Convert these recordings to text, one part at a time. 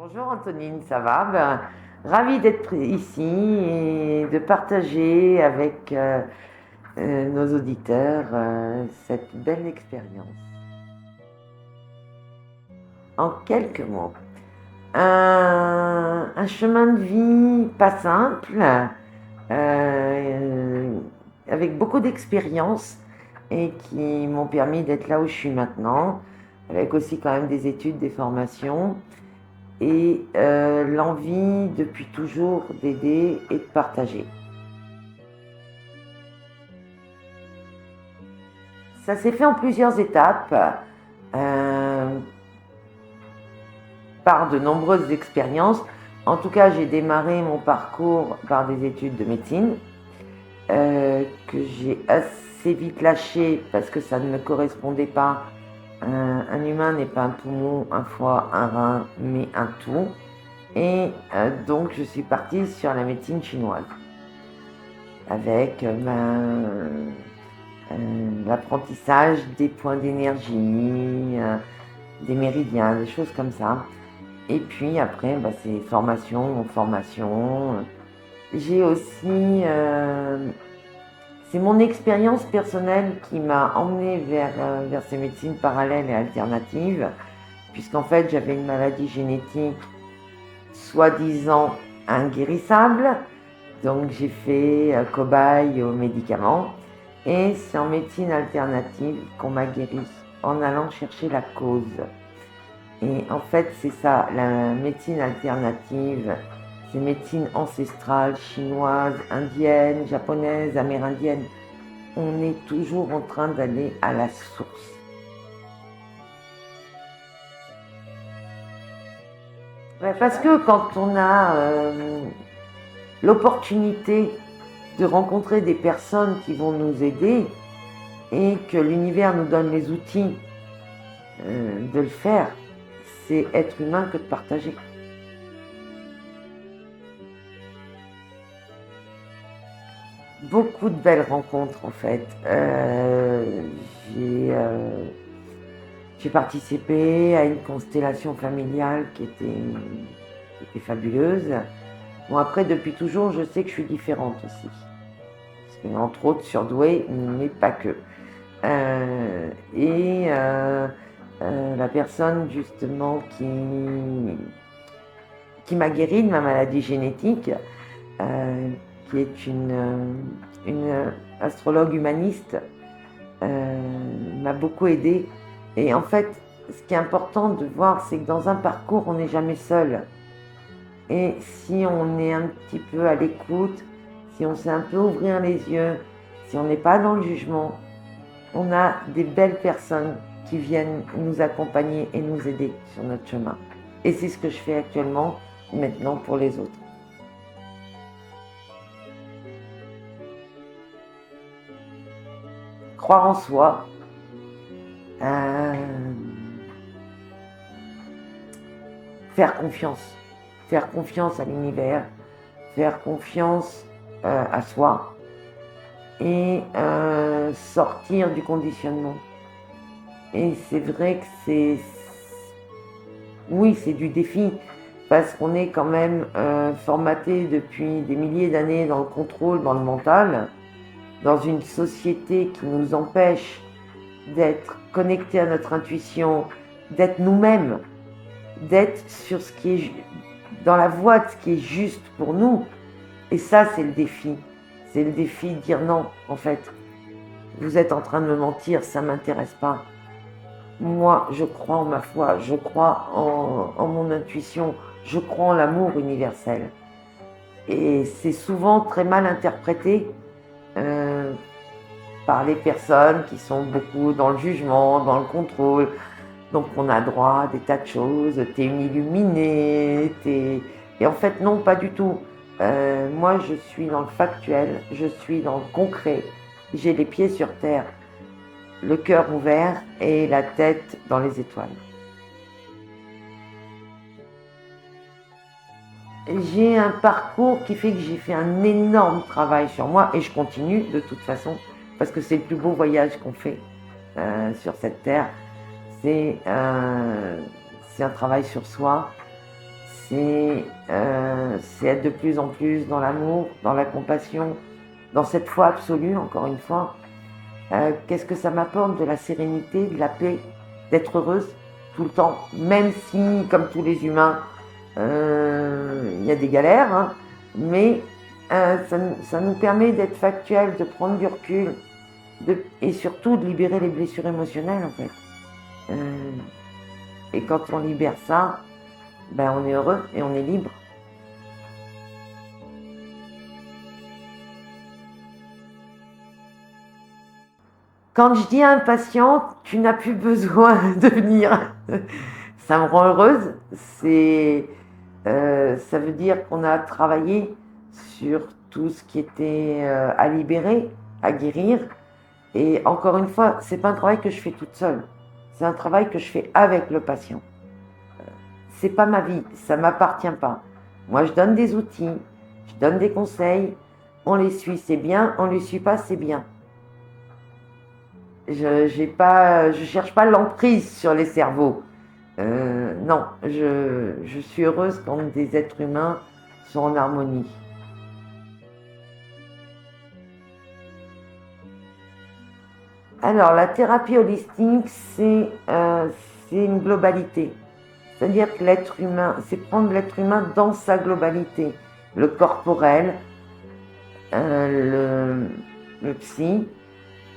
Bonjour Antonine, ça va? Ravie d'être ici et de partager avec nos auditeurs cette belle expérience. En quelques mots, un chemin de vie pas simple, euh, avec beaucoup d'expériences et qui m'ont permis d'être là où je suis maintenant, avec aussi quand même des études, des formations. Et l'envie depuis toujours d'aider et de partager. Ça s'est fait en plusieurs étapes, euh, par de nombreuses expériences. En tout cas, j'ai démarré mon parcours par des études de médecine, que j'ai assez vite lâché parce que ça ne me correspondait pas. Un humain n'est pas un poumon, un foie, un rein, mais un tout. Et donc, je suis partie sur la médecine chinoise, avec l'apprentissage des points d'énergie, des méridiens, des choses comme ça. Et puis après, c'est formation en formation. J'ai aussi, c'est mon expérience personnelle qui m'a emmenée vers ces médecines parallèles et alternatives, puisqu'en fait j'avais une maladie génétique soi-disant inguérissable. Donc j'ai fait cobaye aux médicaments et c'est en médecine alternative qu'on m'a guéri en allant chercher la cause. Et en fait c'est ça, la médecine alternative, c'est médecine ancestrale, chinoise, indienne, japonaise, amérindienne. On est toujours en train d'aller à la source. Ouais, parce que quand on a l'opportunité de rencontrer des personnes qui vont nous aider et que l'univers nous donne les outils de le faire, c'est être humain que de partager. Beaucoup de belles rencontres en fait. J'ai euh, j'ai participé à une constellation familiale qui était fabuleuse. Bon après depuis toujours je sais que je suis différente aussi. Parce que, entre autres surdouée, mais pas que. Et la personne justement qui m'a guéri de ma maladie génétique, euh, qui est une astrologue humaniste, m'a beaucoup aidée. Et en fait, ce qui est important de voir, c'est que dans un parcours, on n'est jamais seul. Et si on est un petit peu à l'écoute, si on sait un peu ouvrir les yeux, si on n'est pas dans le jugement, on a des belles personnes qui viennent nous accompagner et nous aider sur notre chemin. Et c'est ce que je fais actuellement, maintenant pour les autres. Croire en soi, euh, faire confiance à l'univers, faire confiance à soi et sortir du conditionnement. Et c'est vrai que oui, c'est du défi, parce qu'on est quand même formaté depuis des milliers d'années dans le contrôle, dans le mental, dans une société qui nous empêche d'être connectés à notre intuition, d'être nous-mêmes, d'être sur ce qui est dans la voie de ce qui est juste pour nous. Et ça, c'est le défi. C'est le défi de dire non, en fait, vous êtes en train de me mentir, ça ne m'intéresse pas. Moi, je crois en ma foi, je crois en mon intuition, je crois en l'amour universel. Et c'est souvent très mal interprété euh, par les personnes qui sont beaucoup dans le jugement, dans le contrôle. Donc on a droit à des tas de choses, t'es une illuminée, t'es... Et en fait non, pas du tout. Moi je suis dans le factuel, je suis dans le concret, j'ai les pieds sur terre, le cœur ouvert et la tête dans les étoiles. J'ai un parcours qui fait que j'ai fait un énorme travail sur moi et je continue de toute façon parce que c'est le plus beau voyage qu'on fait sur cette terre. C'est un travail sur soi, c'est être de plus en plus dans l'amour, dans la compassion, dans cette foi absolue, encore une fois. Qu'est-ce que ça m'apporte? De la sérénité, de la paix, d'être heureuse tout le temps, même si, comme tous les humains, il y a des galères, hein, mais ça nous permet d'être factuel, de prendre du recul, et surtout de libérer les blessures émotionnelles, en fait. Et quand on libère ça, ben on est heureux et on est libre. Quand je dis à un patient, tu n'as plus besoin de venir, ça me rend heureuse. Ça veut dire qu'on a travaillé sur tout ce qui était à libérer, à guérir. Et encore une fois, c'est pas un travail que je fais toute seule. C'est un travail que je fais avec le patient. C'est pas ma vie, ça m'appartient pas. Moi, je donne des outils, je donne des conseils. On les suit, c'est bien. On les suit pas, c'est bien. Je cherche pas l'emprise sur les cerveaux. Non, je suis heureuse quand des êtres humains sont en harmonie. Alors, la thérapie holistique, c'est une globalité. C'est-à-dire que l'être humain, c'est prendre l'être humain dans sa globalité. Le corporel, le psy,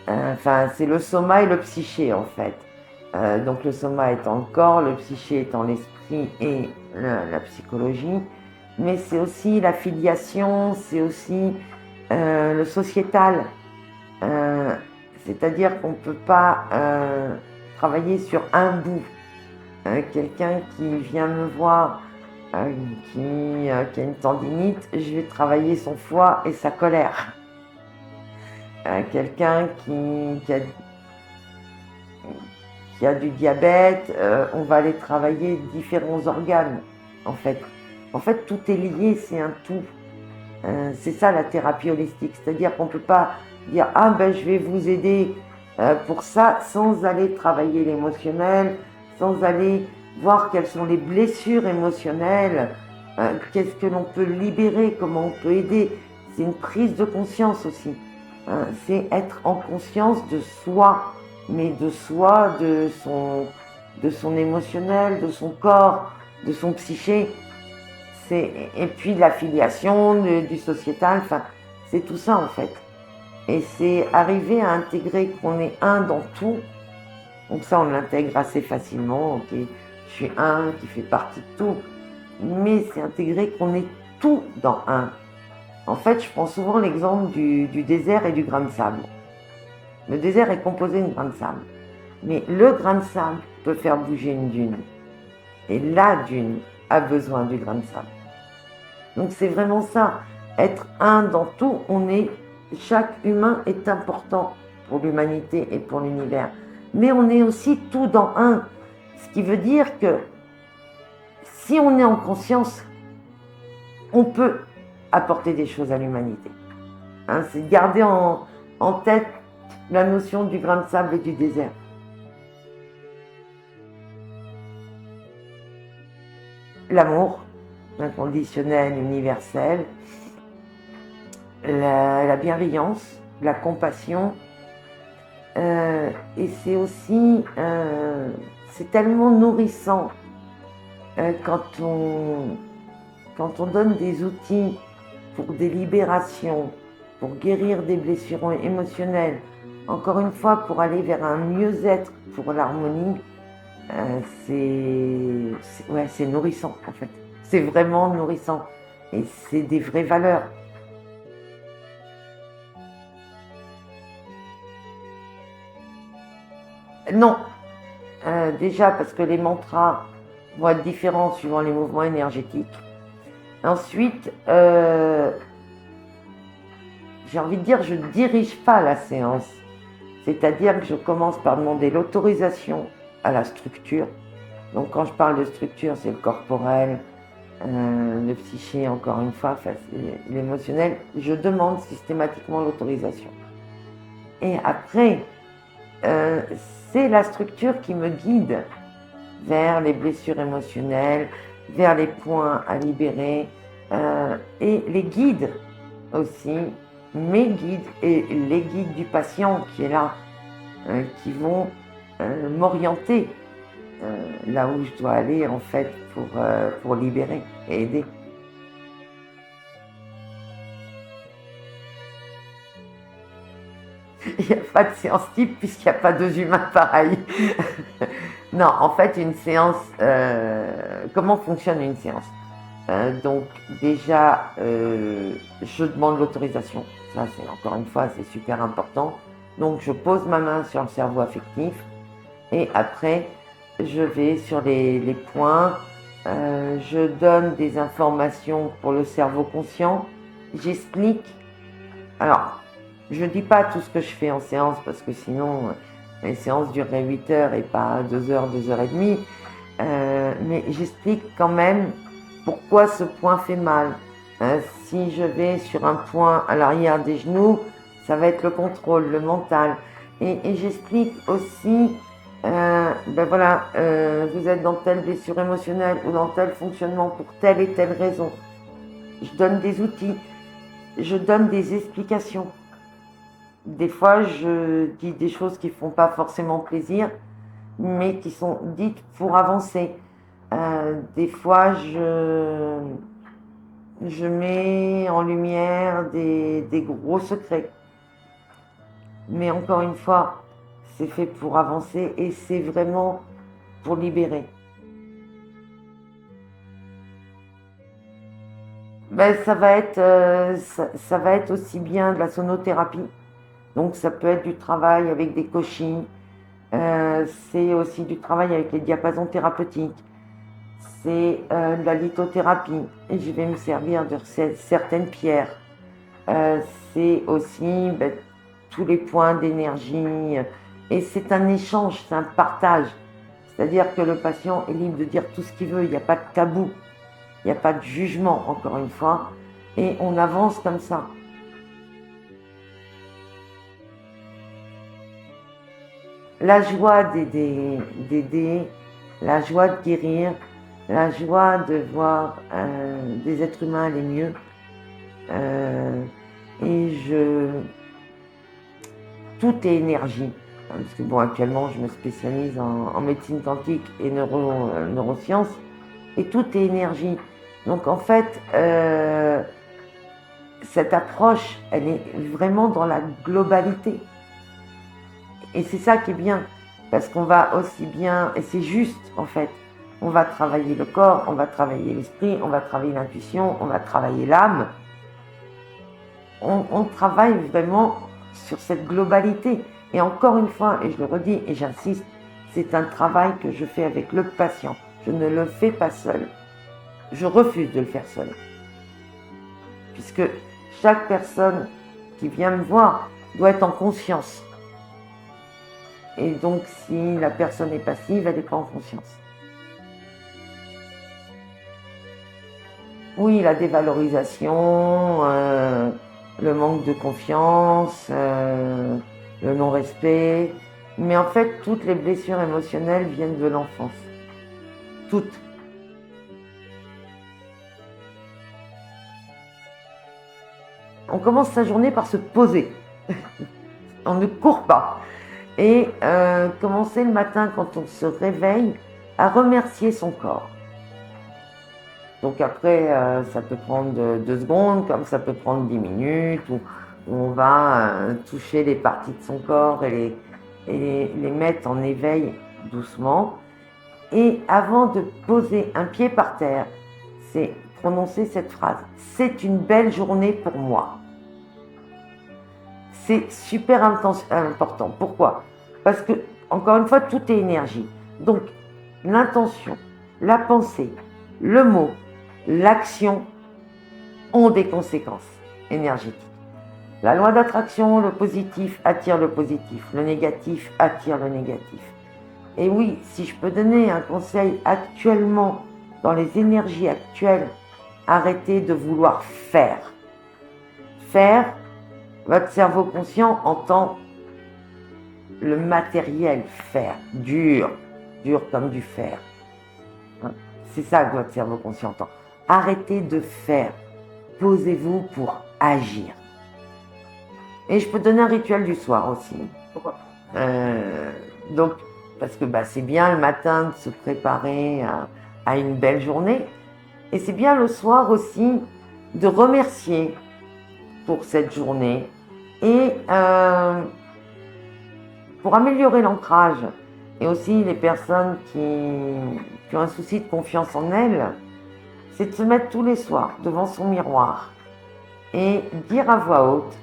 enfin, c'est le soma et le psyché en fait. Donc le soma étant le corps, le psyché étant l'esprit et la psychologie. Mais c'est aussi la filiation, c'est aussi le sociétal. C'est-à-dire qu'on ne peut pas travailler sur un bout. Quelqu'un qui vient me voir, qui a une tendinite, je vais travailler son foie et sa colère. Quelqu'un qui a du diabète, on va aller travailler différents organes, en fait. En fait, tout est lié, c'est un tout. C'est ça la thérapie holistique, c'est-à-dire qu'on ne peut pas dire « Ah ben je vais vous aider pour ça » sans aller travailler l'émotionnel, sans aller voir quelles sont les blessures émotionnelles, qu'est-ce que l'on peut libérer, comment on peut aider. C'est une prise de conscience aussi. C'est être en conscience de soi, mais de soi, de son émotionnel, de son corps, de son psyché. Et puis de l'affiliation, du sociétal, enfin, c'est tout ça en fait. Et c'est arriver à intégrer qu'on est un dans tout. Donc ça, on l'intègre assez facilement. Ok, je suis un qui fait partie de tout. Mais c'est intégrer qu'on est tout dans un. En fait, je prends souvent l'exemple du désert et du grain de sable. Le désert est composé de grains de sable. Mais le grain de sable peut faire bouger une dune. Et la dune a besoin du grain de sable. Donc c'est vraiment ça. Être un dans tout, chaque humain est important pour l'humanité et pour l'univers. Mais on est aussi tout dans un. Ce qui veut dire que si on est en conscience, on peut apporter des choses à l'humanité. C'est garder en tête la notion du grain de sable et du désert. L'amour, inconditionnel, universel, la bienveillance, la compassion, et c'est aussi, c'est tellement nourrissant quand on donne des outils pour des libérations, pour guérir des blessures émotionnelles, encore une fois pour aller vers un mieux-être pour l'harmonie, c'est nourrissant en fait. C'est vraiment nourrissant et c'est des vraies valeurs. Non, déjà parce que les mantras vont être différents suivant les mouvements énergétiques. Ensuite, j'ai envie de dire, je ne dirige pas la séance. C'est-à-dire que je commence par demander l'autorisation à la structure. Donc quand je parle de structure, c'est le corporel, le psyché, encore une fois, l'émotionnel. Je demande systématiquement l'autorisation. Et après, c'est la structure qui me guide vers les blessures émotionnelles, vers les points à libérer et les guides aussi, mes guides et les guides du patient qui est là, qui vont m'orienter là où je dois aller en fait pour libérer et aider. Il n'y a pas de séance type puisqu'il n'y a pas deux humains pareils. Non, en fait, une séance, comment fonctionne une séance? Donc déjà, je demande l'autorisation. Ça, c'est encore une fois, c'est super important. Donc je pose ma main sur le cerveau affectif et après, je vais sur les points. Je donne des informations pour le cerveau conscient. J'explique. Alors, je ne dis pas tout ce que je fais en séance parce que sinon, les séances dureraient 8 heures et pas 2 heures, 2 heures et demie. Mais j'explique quand même pourquoi ce point fait mal. Si je vais sur un point à l'arrière des genoux, ça va être le contrôle, le mental. Et j'explique aussi, ben voilà, vous êtes dans telle blessure émotionnelle ou dans tel fonctionnement pour telle et telle raison. Je donne des outils, je donne des explications. Des fois, je dis des choses qui ne font pas forcément plaisir, mais qui sont dites pour avancer. Des fois, je mets en lumière des gros secrets. Mais encore une fois, c'est fait pour avancer et c'est vraiment pour libérer. Ben, ça va être aussi bien de la sonothérapie. Donc ça peut être du travail avec des coachings, c'est aussi du travail avec les diapasons thérapeutiques, c'est de la lithothérapie, et je vais me servir de certaines pierres. C'est aussi tous les points d'énergie, et c'est un échange, c'est un partage. C'est-à-dire que le patient est libre de dire tout ce qu'il veut, il n'y a pas de tabou, il n'y a pas de jugement, encore une fois, et on avance comme ça. La joie d'aider, la joie de guérir, la joie de voir des êtres humains aller mieux. Et tout est énergie. Parce que bon, actuellement, je me spécialise en médecine quantique et neurosciences. Et tout est énergie. Donc en fait, cette approche, elle est vraiment dans la globalité. Et c'est ça qui est bien, parce qu'on va aussi bien, et c'est juste en fait, on va travailler le corps, on va travailler l'esprit, on va travailler l'intuition, on va travailler l'âme. On travaille vraiment sur cette globalité. Et encore une fois, et je le redis et j'insiste, c'est un travail que je fais avec le patient. Je ne le fais pas seul. Je refuse de le faire seul. Puisque chaque personne qui vient me voir doit être en conscience. Et donc, si la personne est passive, elle n'est pas en conscience. Oui, la dévalorisation, le manque de confiance, le non-respect. Mais en fait, toutes les blessures émotionnelles viennent de l'enfance. Toutes. On commence sa journée par se poser. On ne court pas. Et commencer le matin quand on se réveille à remercier son corps. Donc après, ça peut prendre 2 secondes, comme ça peut prendre 10 minutes, où on va toucher les parties de son corps et les mettre en éveil doucement. Et avant de poser un pied par terre, c'est prononcer cette phrase. C'est une belle journée pour moi. C'est super important. Pourquoi? Parce que, encore une fois, tout est énergie. Donc, l'intention, la pensée, le mot, l'action ont des conséquences énergétiques. La loi d'attraction, le positif attire le positif, le négatif attire le négatif. Et oui, si je peux donner un conseil actuellement, dans les énergies actuelles, arrêtez de vouloir faire. Faire, votre cerveau conscient entend le matériel faire, dur comme du fer. c'est ça que votre cerveau conscient entend. Arrêtez de faire. Posez-vous pour agir. Et je peux donner un rituel du soir aussi. Pourquoi? Donc, parce que c'est bien le matin de se préparer à une belle journée. Et c'est bien le soir aussi de remercier pour cette journée. Et pour améliorer l'ancrage, et aussi les personnes qui ont un souci de confiance en elles, c'est de se mettre tous les soirs devant son miroir et dire à voix haute: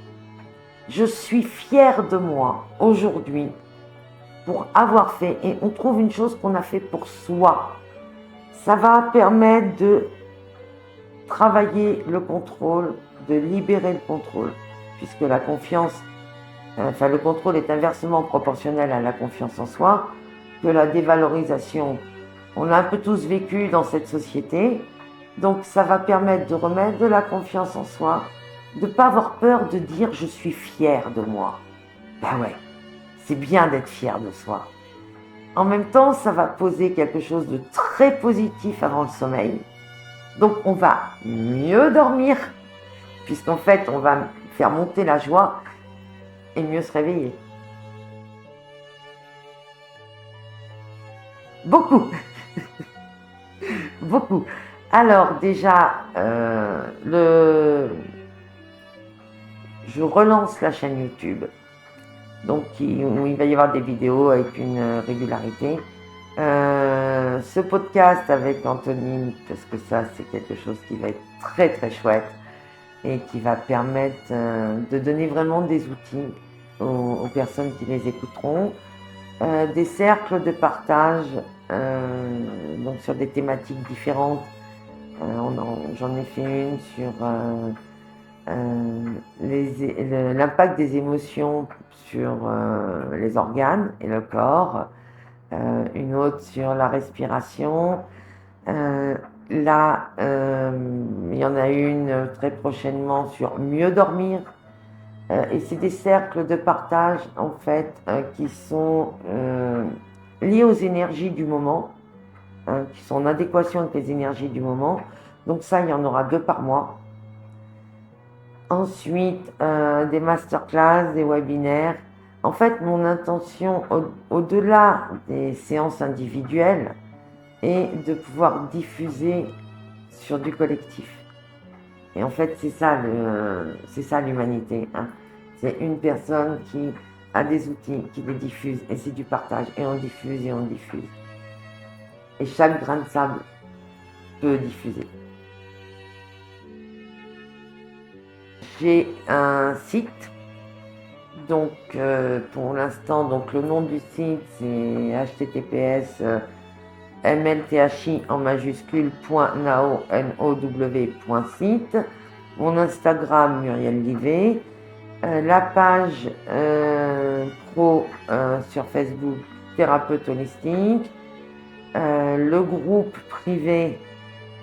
je suis fière de moi aujourd'hui pour avoir fait, et on trouve une chose qu'on a fait pour soi. Ça va permettre de travailler le contrôle, de libérer le contrôle, puisque la confiance, le contrôle est inversement proportionnel à la confiance en soi, que la dévalorisation. On l'a un peu tous vécu dans cette société, donc ça va permettre de remettre de la confiance en soi, de ne pas avoir peur de dire je suis fière de moi. Ouais, c'est bien d'être fier de soi. En même temps, ça va poser quelque chose de très positif avant le sommeil. Donc on va mieux dormir, puisqu'en fait on va faire monter la joie et mieux se réveiller. Beaucoup. Beaucoup. Alors déjà, je relance la chaîne YouTube, donc où il va y avoir des vidéos avec une régularité. Ce podcast avec Antonine, parce que ça c'est quelque chose qui va être très très chouette et qui va permettre de donner vraiment des outils aux personnes qui les écouteront. Des cercles de partage, donc sur des thématiques différentes. J'en ai fait une sur l'impact des émotions sur les organes et le corps, une autre sur la respiration. Là, il y en a une très prochainement sur mieux dormir. Et c'est des cercles de partage en fait qui sont liés aux énergies du moment, qui sont en adéquation avec les énergies du moment. Donc ça, il y en aura 2 par mois. Ensuite, des masterclass, des webinaires. En fait, mon intention, au-delà des séances individuelles, est de pouvoir diffuser sur du collectif. Et en fait, c'est ça l'humanité. C'est une personne qui a des outils, qui les diffuse, et c'est du partage. Et on diffuse et on diffuse. Et chaque grain de sable peut diffuser. J'ai un site, donc pour l'instant, donc le nom du site c'est https mlthi en majuscule .now.site. Mon Instagram Muriel Livet, la page pro sur Facebook Thérapeute Holistique, le groupe privé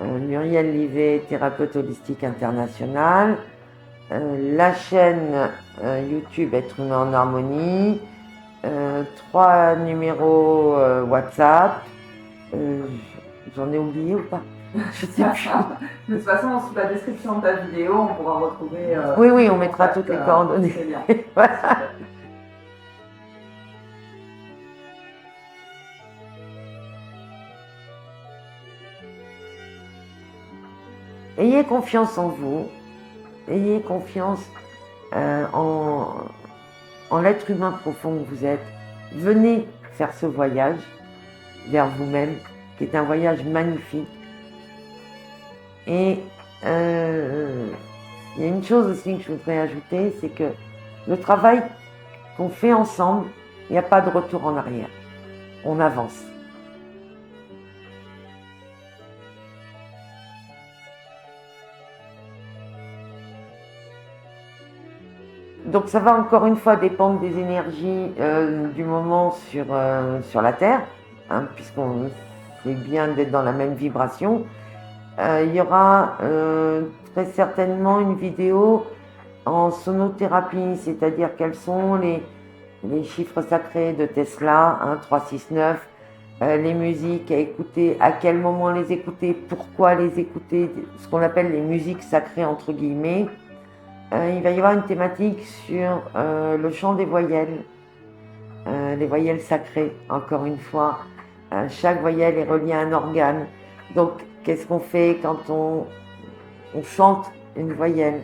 Muriel Livet Thérapeute Holistique International, la chaîne YouTube Être Humain en Harmonie, 3 numéros WhatsApp. J'en ai oublié ou pas? Je sais plus. De toute façon, sous la description de ta vidéo, on pourra retrouver. Oui, on mettra toutes les coordonnées. Voilà. Ayez confiance en vous, ayez confiance en l'être humain profond que vous êtes. Venez faire ce voyage vers vous-même, qui est un voyage magnifique. Et il y a une chose aussi que je voudrais ajouter, c'est que le travail qu'on fait ensemble, il n'y a pas de retour en arrière. On avance. Donc ça va encore une fois dépendre des énergies du moment sur la Terre, puisqu'on c'est bien d'être dans la même vibration. Il y aura très certainement une vidéo en sonothérapie, c'est-à-dire quels sont les chiffres sacrés de Tesla, 369, les musiques à écouter, à quel moment les écouter, pourquoi les écouter, ce qu'on appelle les musiques sacrées entre guillemets. Il va y avoir une thématique sur le chant des voyelles, les voyelles sacrées, encore une fois. Chaque voyelle est reliée à un organe. Donc, qu'est-ce qu'on fait quand on chante une voyelle?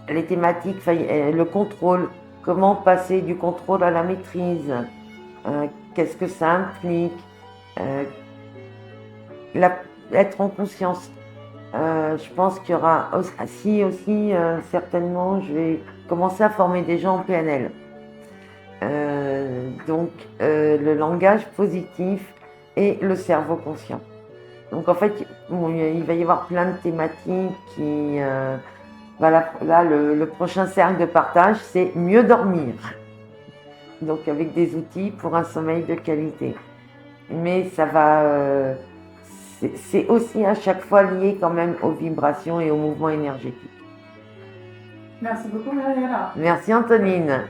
Les thématiques, le contrôle, comment passer du contrôle à la maîtrise, qu'est-ce que ça implique, euh, être en conscience. Je pense qu'il y aura aussi, certainement, je vais commencer à former des gens en PNL. Donc, le langage positif et le cerveau conscient. Donc, en fait, il va y avoir plein de thématiques qui... là, le prochain cercle de partage, c'est mieux dormir. Donc, avec des outils pour un sommeil de qualité. Mais ça va... c'est aussi à chaque fois lié quand même aux vibrations et aux mouvements énergétiques. Merci beaucoup, Mariella. Merci Antonine.